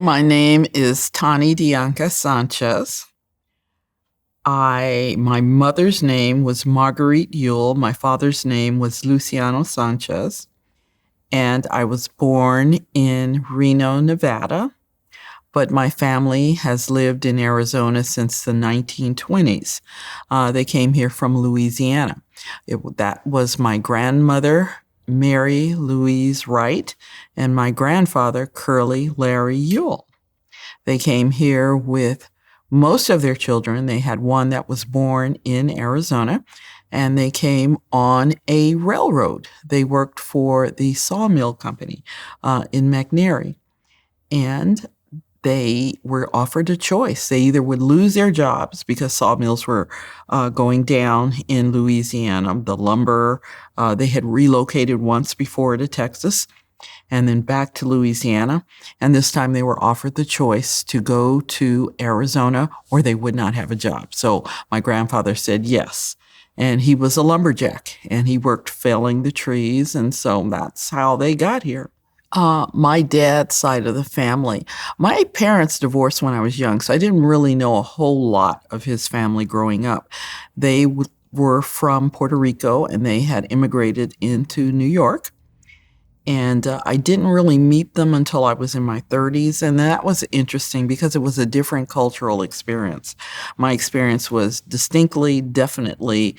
My name is Tani Sanchez. My mother's name was Marguerite Yule. My father's name was Luciano Sanchez. And I was born in Reno, Nevada, but my family has lived in Arizona since the 1920s. They came here from Louisiana. That was my grandmother, Mary Louise Wright, and my grandfather, Curly Larry Yule. They came here with most of their children. They had one that was born in Arizona, and they came on a railroad. They worked for the sawmill company in McNairy, and they were offered a choice. They either would lose their jobs because sawmills were going down in Louisiana. The lumber, they had relocated once before to Texas and then back to Louisiana. And this time they were offered the choice to go to Arizona or they would not have a job. So my grandfather said yes. And he was a lumberjack and he worked felling the trees. And so that's how they got here. My dad's side of the family. My parents divorced when I was young, so I didn't really know a whole lot of his family growing up. They were from Puerto Rico and they had immigrated into New York. And I didn't really meet them until I was in my 30s. And that was interesting because it was a different cultural experience. My experience was distinctly, definitely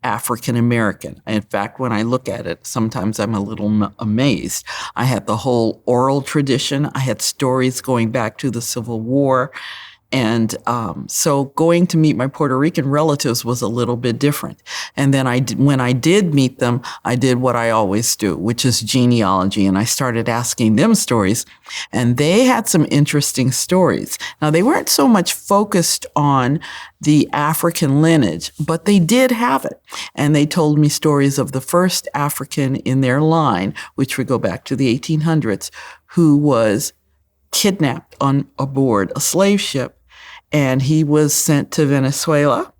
African American. In fact, when I look at it, sometimes I'm a little amazed. I had the whole oral tradition. I had stories going back to the Civil War. And so going to meet my Puerto Rican relatives was a little bit different. And then when I did meet them, I did what I always do, which is genealogy. And I started asking them stories. And they had some interesting stories. Now, they weren't so much focused on the African lineage, but they did have it. And they told me stories of the first African in their line, which would go back to the 1800s, who was kidnapped on aboard a slave ship, and he was sent to Venezuela.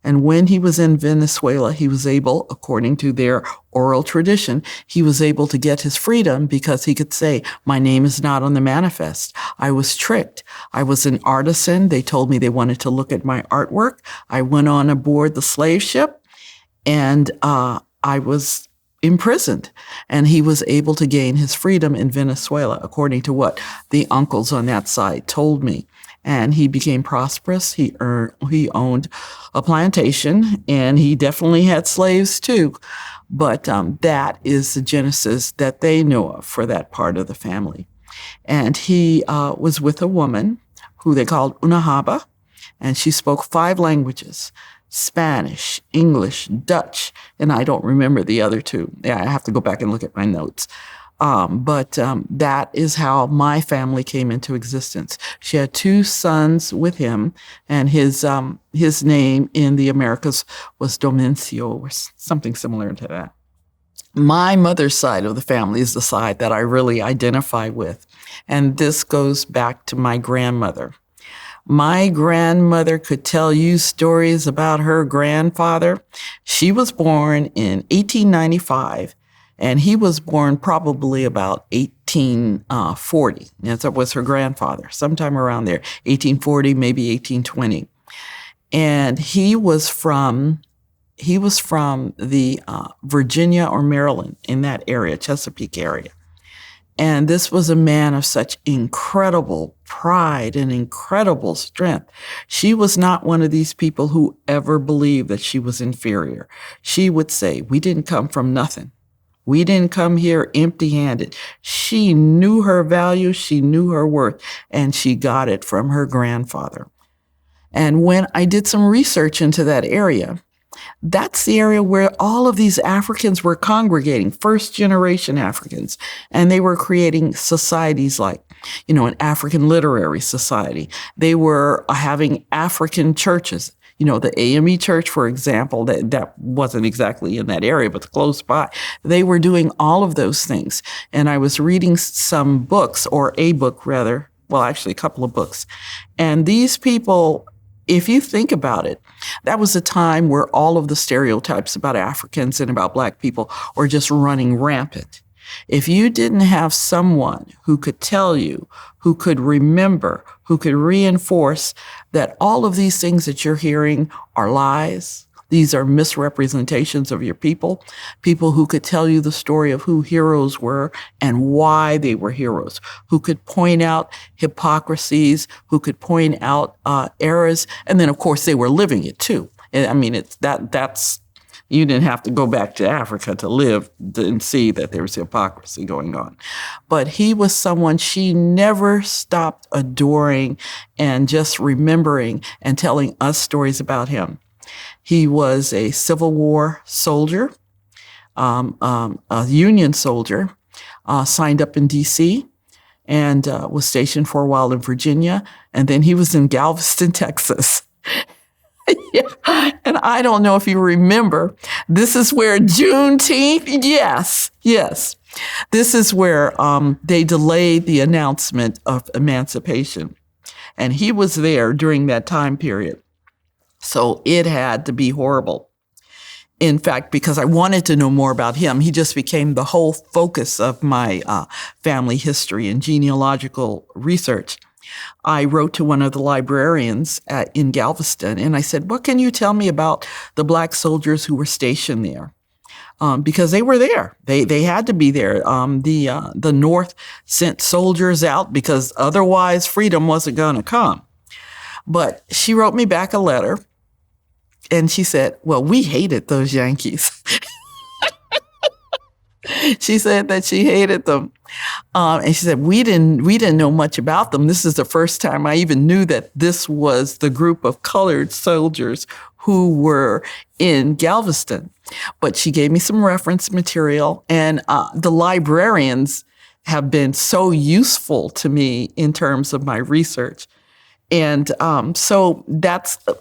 And when he was in Venezuela, he was able, according to their oral tradition, he was able to get his freedom because he could say, my name is not on the manifest. I was tricked. I was an artisan. They told me they wanted to look at my artwork. I went on aboard the slave ship, and I was imprisoned, and he was able to gain his freedom in Venezuela, according to what the uncles on that side told me. And he became prosperous. He owned a plantation, and he definitely had slaves too. But that is the genesis that they know of for that part of the family. And he was with a woman who they called Unahaba, and she spoke 5 languages: Spanish, English, Dutch, and I don't remember the other 2. Yeah, I have to go back and look at my notes. But that is how my family came into existence. She had 2 sons with him, and his name in the Americas was Domencio, or something similar to that. My mother's side of the family is the side that I really identify with, and this goes back to my grandmother. My grandmother could tell you stories about her grandfather. She was born in 1895, and he was born probably about 1840. That was her grandfather, sometime around there, 1840, maybe 1820. And he was from the Virginia or Maryland, in that area, Chesapeake area. And this was a man of such incredible pride and incredible strength. She was not one of these people who ever believed that she was inferior. She would say, we didn't come from nothing. We didn't come here empty-handed. She knew her value, she knew her worth, and she got it from her grandfather. And when I did some research into that area, that's the area where all of these Africans were congregating, first-generation Africans, and they were creating societies like, an African literary society. They were having African churches. The AME church, for example, that wasn't exactly in that area, but close by. They were doing all of those things. And I was reading some books, or a book rather, well, actually a couple of books. And these people, if you think about it, that was a time where all of the stereotypes about Africans and about Black people were just running rampant. If you didn't have someone who could tell you, who could remember, who could reinforce that all of these things that you're hearing are lies, these are misrepresentations of your people, people who could tell you the story of who heroes were and why they were heroes, who could point out hypocrisies, who could point out errors, and then of course they were living it too. I mean, that's you didn't have to go back to Africa to live and see that there was hypocrisy going on. But he was someone she never stopped adoring and just remembering and telling us stories about him. He was a Civil War soldier, a Union soldier, signed up in D.C., and was stationed for a while in Virginia. And then he was in Galveston, Texas. Yeah. And I don't know if you remember, this is where Juneteenth, yes. This is where they delayed the announcement of emancipation. And he was there during that time period. So it had to be horrible. In fact, because I wanted to know more about him, he just became the whole focus of my family history and genealogical research. I wrote to one of the librarians in Galveston, and I said, what can you tell me about the Black soldiers who were stationed there? Because they were there. They had to be there. The North sent soldiers out because otherwise freedom wasn't going to come. But she wrote me back a letter, and she said, well, we hated those Yankees. She said that she hated them. And she said, we didn't know much about them. This is the first time I even knew that this was the group of colored soldiers who were in Galveston. But she gave me some reference material, and the librarians have been so useful to me in terms of my research. And so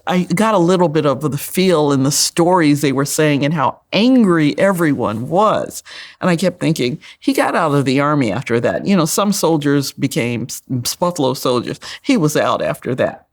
I got a little bit of the feel in the stories they were saying and how angry everyone was. And I kept thinking, he got out of the Army after that. You know, some soldiers became Buffalo soldiers. He was out after that.